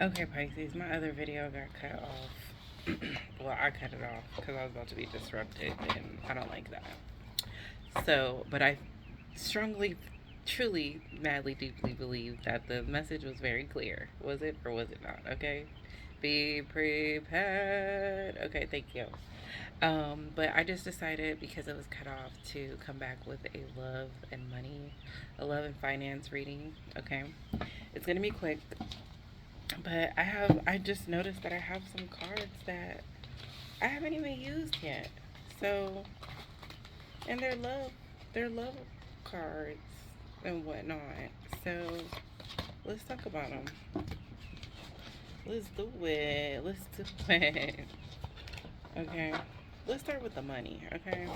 Okay, Pisces, my other video got cut off. Well, I cut it off because I was about to be disrupted, and I don't like that. So, but I strongly, truly, madly, deeply believe that the message was very clear. Was it or was it not? Okay. Be prepared. Okay, thank you. But I just decided because it was cut off to come back with a love and money, a love and finance reading. Okay. It's gonna be quick. But I just noticed that I have some cards that I haven't even used yet. So, and they're love cards and whatnot. So, let's talk about them. Let's do it. Let's do it. Okay. Let's start with the money, okay?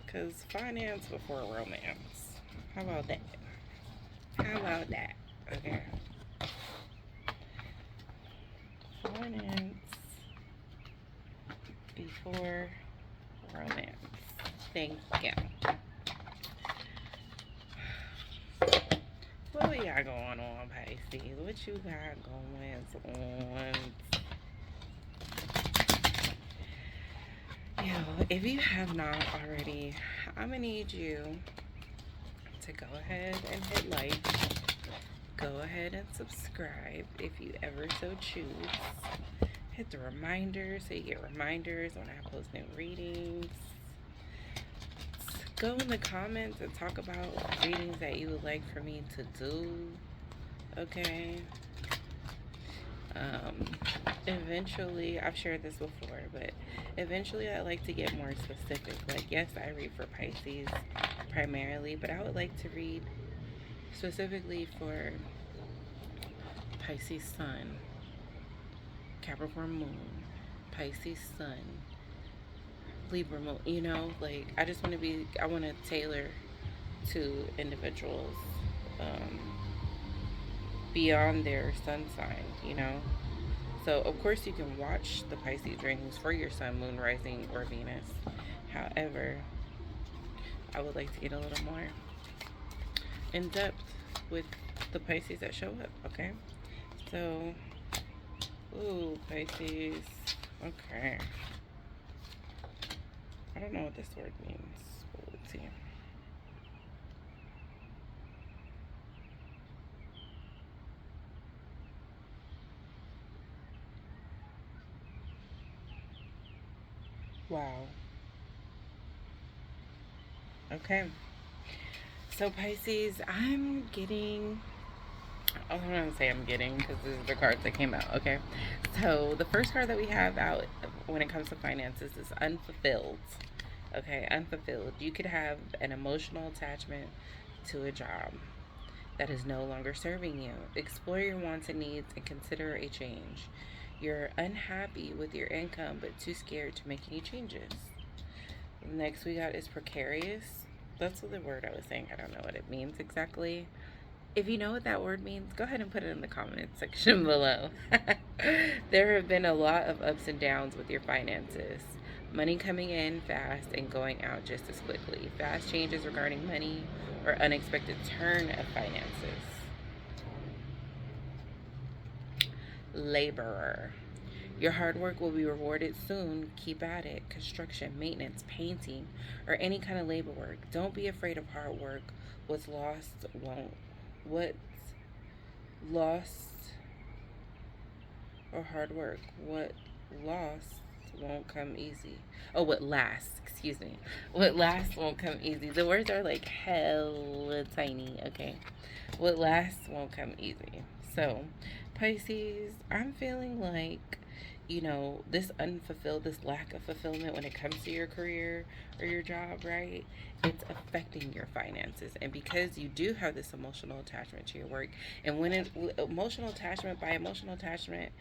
Because finance before romance. How about that? How about that? Okay. Finance before romance. Thank you. What we got going on, Pisces? What you got going on? Yo, if you have not already, I'm gonna need you to go ahead and hit like. Go ahead and subscribe if you ever so choose. Hit the reminder so you get reminders when I post new readings. Go in the comments and talk about readings that you would like for me to do. Okay. Eventually, I've shared this before, but eventually I like to get more specific. Like, yes, I read for Pisces primarily, but I would like to read specifically for Pisces Sun, Capricorn Moon, Pisces Sun, Libra Moon. You know, like I want to tailor to individuals um, beyond their sun sign, you know. So, of course, you can watch the Pisces readings for your Sun, Moon, Rising, or Venus. However, I would like to get a little more in depth with the Pisces that show up, okay? So, ooh, Pisces. Okay. I don't know what this word means. But let's see. Wow. Okay. So, Pisces, I'm getting. I don't want to say I'm getting because this is the cards that came out. Okay. So, the first card that we have out when it comes to finances is unfulfilled. Okay. Unfulfilled. You could have an emotional attachment to a job that is no longer serving you. Explore your wants and needs and consider a change. You're unhappy with your income but too scared to make any changes. Next we got is precarious. That's the word I was saying. I don't know what it means exactly. If you know what that word means, go ahead and put it in the comments section below. There have been a lot of ups and downs with your finances. Money coming in fast and going out just as quickly. Fast changes regarding money or unexpected turn of finances. Laborer. Your hard work will be rewarded soon. Keep at it. Construction, maintenance, painting, or any kind of labor work. Don't be afraid of hard work. What's lost won't. What's lost or hard work? What lost won't come easy. Oh, what lasts, excuse me. What lasts won't come easy. The words are like hella tiny, okay? What lasts won't come easy. So, Pisces, I'm feeling like, this unfulfilled, this lack of fulfillment when it comes to your career or your job, right? It's affecting your finances. And because you do have this emotional attachment to your work, and when emotional attachment, by emotional attachment,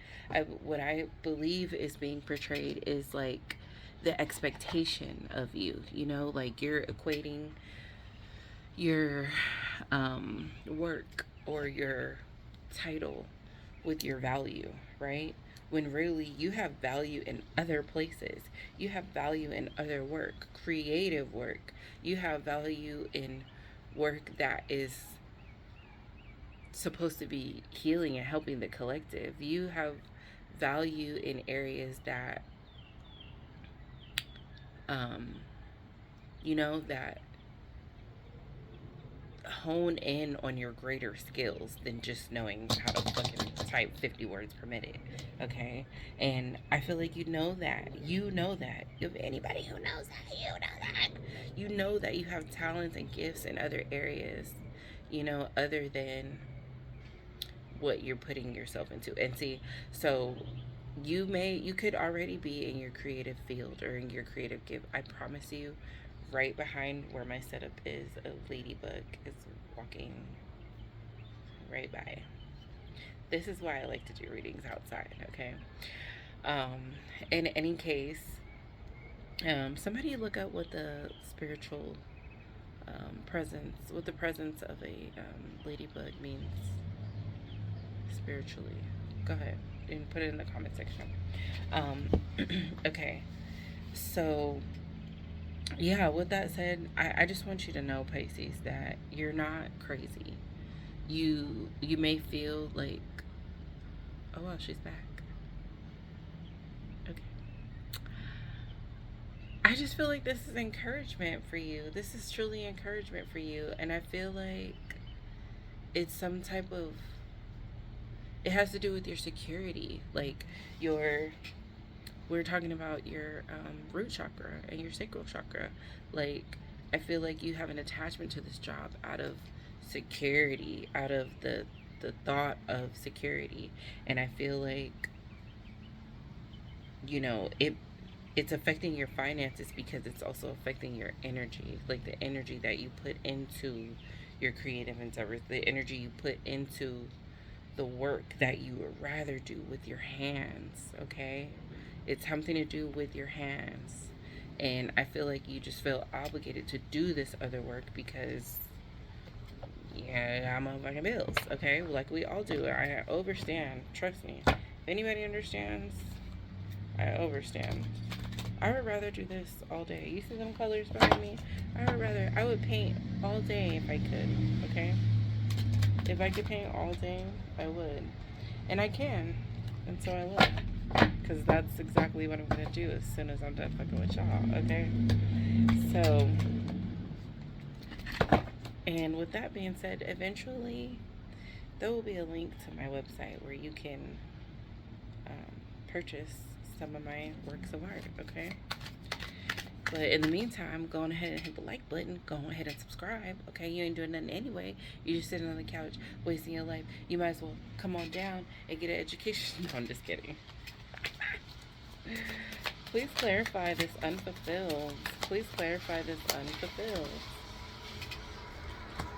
what I believe is being portrayed is like the expectation of you, like you're equating your work or your title with your value, right? When really you have value in other places. You have value in other work, creative work. You have value in work that is supposed to be healing and helping the collective. You have value in areas that, um, that hone in on your greater skills than just knowing how to fucking type 50 words per minute. Okay? And I feel like you know that. You know that. If anybody who knows that, you know that. You know that you have talents and gifts in other areas, other than what you're putting yourself into. And see, so you could already be in your creative field or in your creative gift. I promise you, right behind where my setup is, a ladybug is walking right by. This is why I like to do readings outside, okay? In any case, somebody look up what the spiritual what the presence of a ladybug means spiritually. Go ahead and put it in the comment section. Okay, so yeah, with that said, I just want you to know, Pisces, that you're not crazy. You may feel like, oh wow, she's back. Okay. I just feel like this is encouragement for you. This is truly encouragement for you. And I feel like it's some type of, it has to do with your security. Like we're talking about your root chakra and your sacral chakra. Like, I feel like you have an attachment to this job out of security, out of the thought of security. And I feel like, it's affecting your finances because it's also affecting your energy, like the energy that you put into your creative endeavors, the energy you put into the work that you would rather do with your hands, okay? It's something to do with your hands. And I feel like you just feel obligated to do this other work because, yeah, I'm motherfucking bills, okay? Like we all do. I overstand. Trust me. If anybody understands, I overstand. I would rather do this all day. You see them colors behind me? I would paint all day if I could, okay? If I could paint all day, I would. And I can. And so I will. Because that's exactly what I'm going to do as soon as I'm done fucking with y'all, okay? So, and with that being said, eventually there will be a link to my website where you can purchase some of my works of art, okay? But in the meantime, go on ahead and hit the like button. Go on ahead and subscribe, okay? You ain't doing nothing anyway. You're just sitting on the couch wasting your life. You might as well come on down and get an education. No, I'm just kidding. Please clarify this unfulfilled. Please clarify this unfulfilled.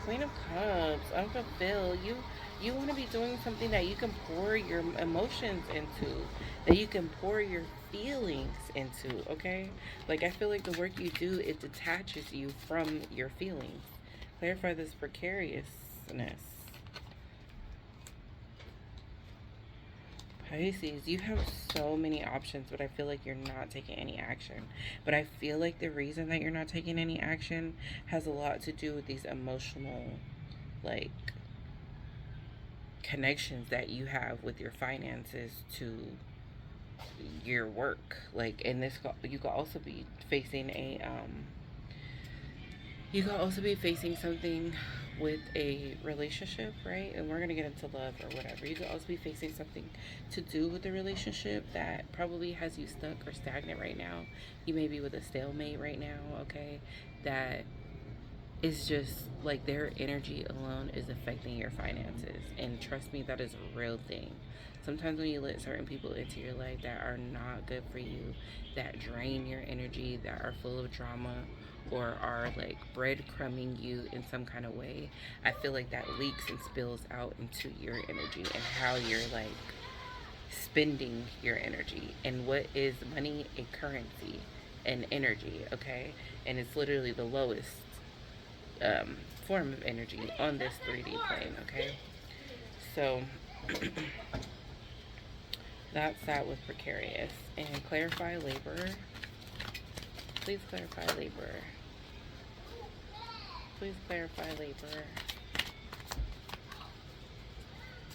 Queen of Cups, unfulfilled. You want to be doing something that you can pour your emotions into, that you can pour your feelings into, okay? Like, I feel like the work you do, it detaches you from your feelings. Clarify this precariousness. Pisces, you have so many options, but I feel like you're not taking any action. But I feel like the reason that you're not taking any action has a lot to do with these emotional, like, connections that you have with your finances to your work. Like, in this, you could also be facing something with a relationship, right? And we're gonna get into love or whatever. You could also be facing something to do with the relationship that probably has you stuck or stagnant right now. You may be with a stalemate right now, okay? That is just like their energy alone is affecting your finances. And trust me, that is a real thing. Sometimes when you let certain people into your life that are not good for you, that drain your energy, that are full of drama, or are like breadcrumbing you in some kind of way, I feel like that leaks and spills out into your energy and how you're like spending your energy. And what is money? A currency, an energy, okay? And it's literally the lowest form of energy on this 3D plane, okay? So that's that with precarious. And clarify labor. Please clarify labor. Please clarify labor.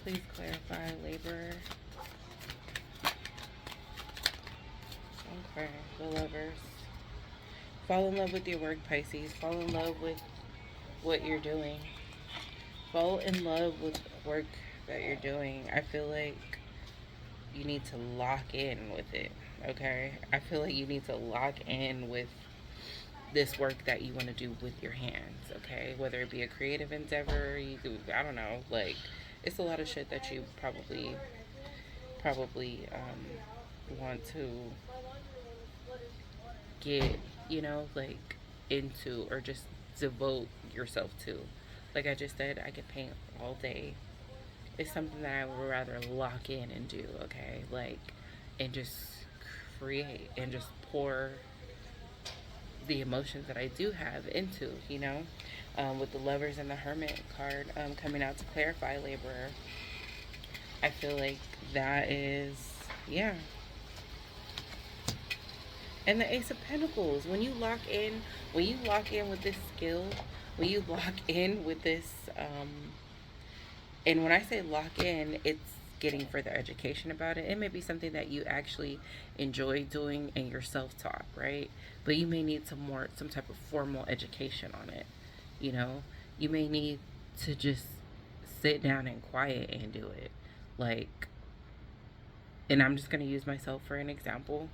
Please clarify, Libra. Okay, the Lovers. Fall in love with your work, Pisces. Fall in love with what you're doing. Fall in love with work that you're doing. I feel like you need to lock in with it, okay? I feel like you need to lock in with this work that you want to do with your hands, okay? Whether it be a creative endeavor, you do, I don't know, like, it's a lot of shit that you probably want to get, you know, like, into, or just devote yourself to. Like I just said, I could paint all day. It's something that I would rather lock in and do, okay? Like, and just create and just pour the emotions that I do have into, you know? With the Lovers and the Hermit card coming out to clarify, Laborer, I feel like that is, yeah. And the Ace of Pentacles, when you lock in with this skill, when you lock in with this, and when I say lock in, it's getting further education about it. It may be something that you actually enjoy doing and you're self-taught, right? But you may need some type of formal education on it, you know? You may need to just sit down and quiet and do it. Like, and I'm just going to use myself for an example.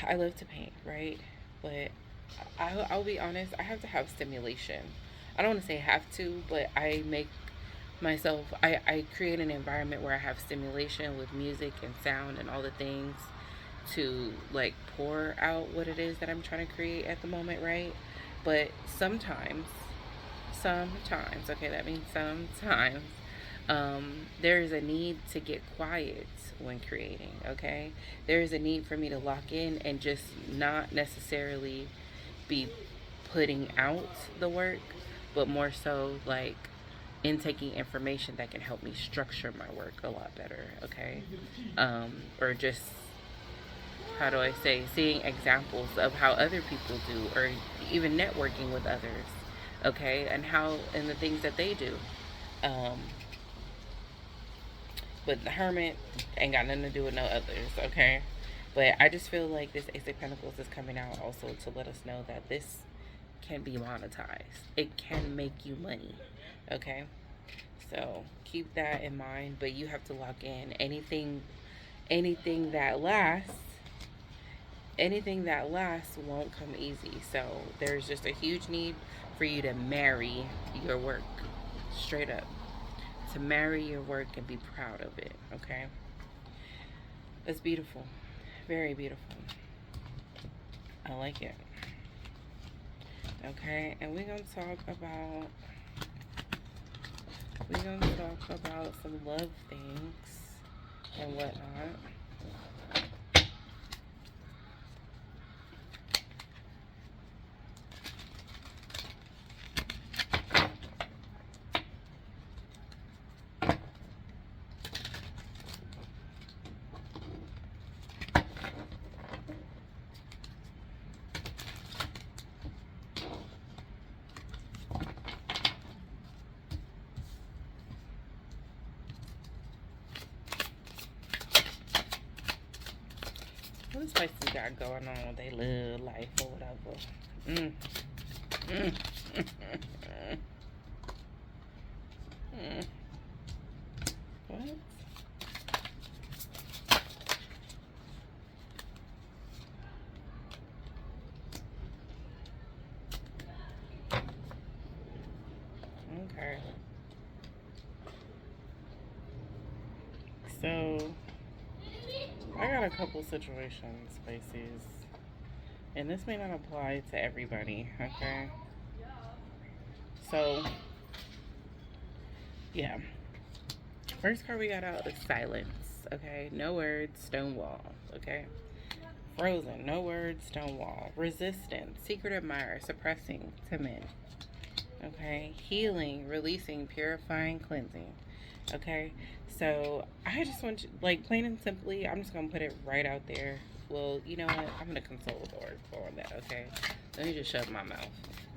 I love to paint, right? But I'll be honest, I have to have stimulation. I don't want to say have to, but I make myself, I create an environment where I have stimulation with music and sound and all the things to like pour out what it is that I'm trying to create at the moment, right? But sometimes, okay, that means sometimes, there is a need to get quiet when creating, okay? There is a need for me to lock in and just not necessarily be putting out the work, but more so like intaking information that can help me structure my work a lot better, okay? Or just, how do I say, seeing examples of how other people do, or even networking with others, okay? And the things that they do. But the Hermit ain't got nothing to do with no others, okay? But I just feel like this Ace of Pentacles is coming out also to let us know that this can be monetized. It can make you money, okay? So keep that in mind, but you have to lock in. Anything that lasts won't come easy. So there's just a huge need for you to marry your work, straight up. To marry your work and be proud of it, okay? It's beautiful. Very beautiful. I like it. Okay, and we're gonna talk about some love things and whatnot. What does Pisces got going on with their love life or whatever? What? Okay. So I got a couple situations, Pisces, and this may not apply to everybody, okay? So, yeah. First card we got out is silence, okay? No words, stone wall, okay? Frozen, no words, stone wall. Resistance, secret admirer, suppressing, timid, okay? Healing, releasing, purifying, cleansing, okay? So I just want you, like, plain and simply, I'm just gonna put it right out there. Well, you know what? I'm gonna consult with Oracle on that, okay? Let me just shut my mouth.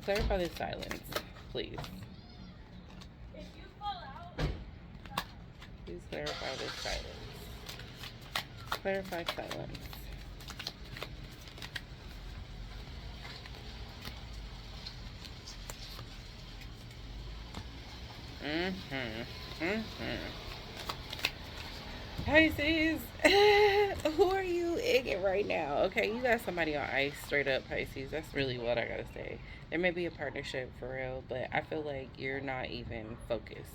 Clarify this silence, please. Please clarify this silence. Clarify silence. Pisces, who are you egging right now? Okay, you got somebody on ice, straight up, Pisces. That's really what I gotta say. There may be a partnership for real, but I feel like you're not even focused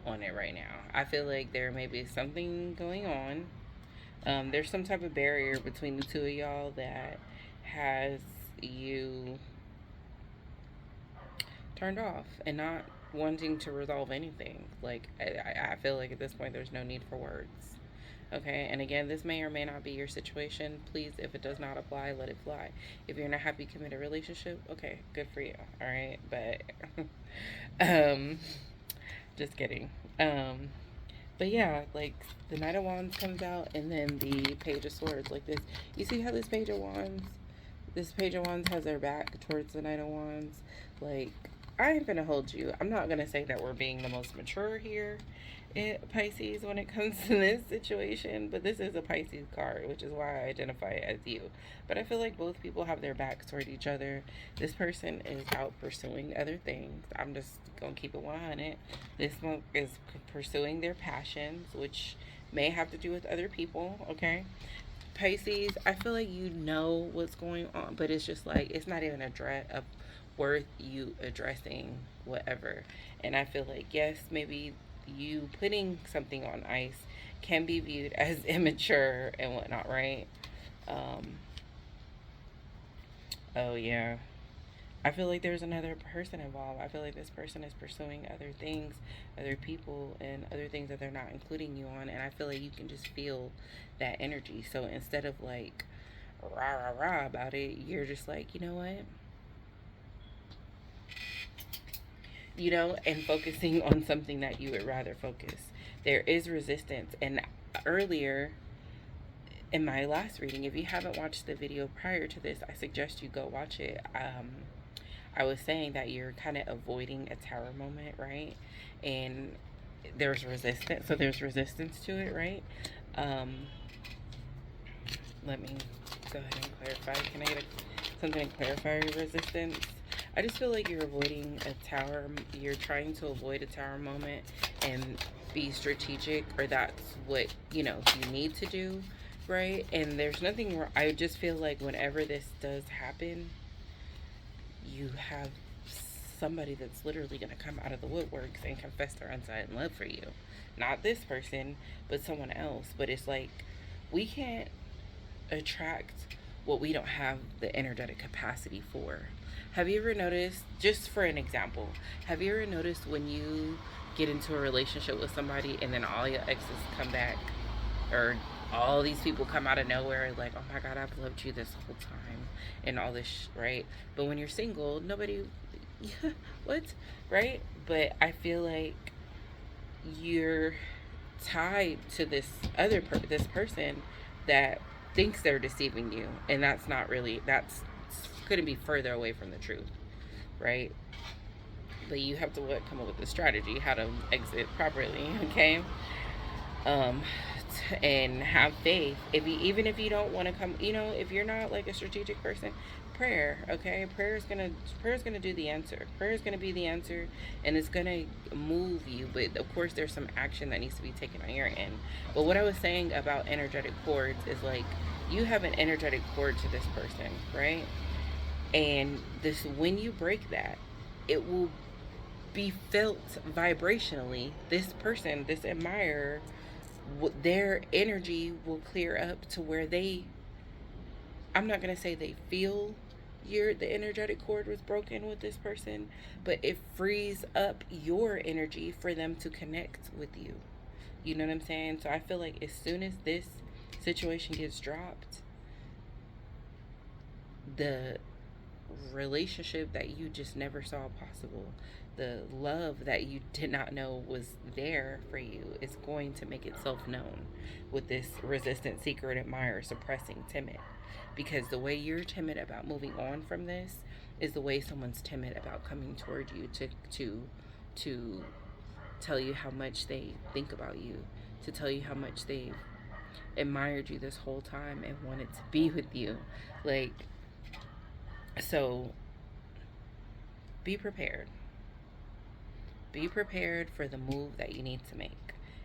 on it right now. I feel like there may be something going on. There's some type of barrier between the two of y'all that has you turned off and not wanting to resolve anything. Like, I feel like at this point there's no need for words. Okay, and again, this may or may not be your situation. Please, if it does not apply, let it fly. If you're in a happy committed relationship, okay, good for you. All right, but just kidding. But yeah, like the Knight of Wands comes out, and then the Page of Swords, like this. You see how this Page of Wands has their back towards the Knight of Wands. Like, I ain't gonna hold you. I'm not gonna say that we're being the most mature here in Pisces when it comes to this situation, but this is a Pisces card, which is why I identify it as you. But I feel like both people have their backs toward each other. This person is out pursuing other things. I'm just gonna keep it 100. This one is pursuing their passions, which may have to do with other people, okay? Pisces, I feel like you know what's going on, but it's just like, it's not even a worth you addressing whatever. And I feel like, yes, maybe you putting something on ice can be viewed as immature and whatnot, right? Oh yeah, I feel like there's another person involved. I feel like this person is pursuing other things, other people, and other things that they're not including you on. And I feel like you can just feel that energy. So instead of like rah rah rah about it, you're just like, you know what? And focusing on something that you would rather focus. There is resistance. And earlier in my last reading, if you haven't watched the video prior to this, I suggest you go watch it. I was saying that you're kind of avoiding a tower moment, right? And there's resistance. So there's resistance to it, right? Let me go ahead and clarify. Can I get something to clarify your resistance? I just feel like you're avoiding a tower. You're trying to avoid a tower moment and be strategic, or that's what, you need to do, right? And there's nothing wrong. I just feel like whenever this does happen, you have somebody that's literally going to come out of the woodworks and confess their undying love for you. Not this person, but someone else. But it's like, we can't attract what we don't have the energetic capacity for. Have you ever noticed, just for an example, have you ever noticed when you get into a relationship with somebody and then all your exes come back, or all these people come out of nowhere, like, oh my God, I've loved you this whole time, and all this, right? But when you're single, nobody, what, right? But I feel like you're tied to this this person that thinks they're deceiving you, and that's not really, that's couldn't be further away from the truth, right? But you have to come up with a strategy how to exit properly, okay? And have faith. Even if you don't want to come, if you're not like a strategic person, prayer, okay? Prayer is gonna do the answer. Prayer is gonna be the answer, and it's gonna move you. But of course, there's some action that needs to be taken on your end. But what I was saying about energetic cords is like, you have an energetic cord to this person, right? And when you break that, it will be felt vibrationally. This person, this admirer, their energy will clear up to where I'm not going to say they feel the energetic cord was broken with this person, but it frees up your energy for them to connect with you. You know what I'm saying? So I feel like as soon as this situation gets dropped, the relationship that you just never saw possible, the love that you did not know was there for you, is going to make itself known with this resistant, secret admirer, suppressing, timid. Because the way you're timid about moving on from this is the way someone's timid about coming toward you to tell you how much they think about you, to tell you how much they admired you this whole time and wanted to be with you. Like, so be prepared. Be prepared for the move that you need to make.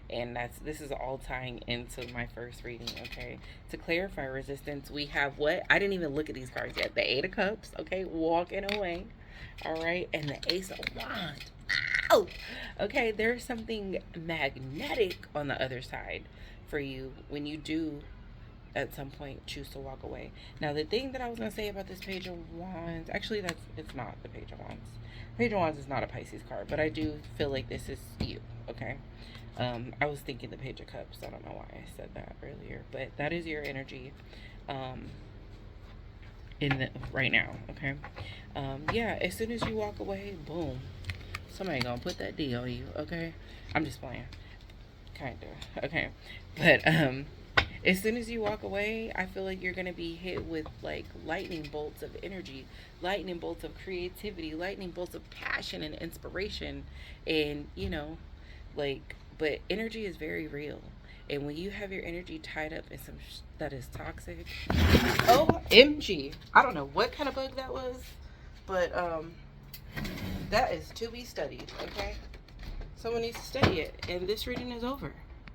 And this is all tying into my first reading, okay? To clarify resistance, we have what? I didn't even look at these cards yet. The Eight of Cups, okay? Walking away, all right? And the Ace of Wands. Ow! Okay, there's something magnetic on the other side for you when you do at some point choose to walk away. Now, the thing that I was going to say about this Page of Wands, actually, it's not the Page of Wands. Page of Wands is not a Pisces card, but I do feel like this is you, okay? I was thinking the Page of Cups. I don't know why I said that earlier, but that is your energy right now, okay? Yeah, as soon as you walk away, boom, somebody gonna put that D on you, okay? I'm just playing, kind of, okay? But as soon as you walk away, I feel like you're gonna be hit with like lightning bolts of energy, lightning bolts of creativity, lightning bolts of passion and inspiration, and like, but energy is very real. And when you have your energy tied up in some that is toxic, OMG, I don't know what kind of bug that was, but that is to be studied, okay? Someone needs to study it, and this reading is over.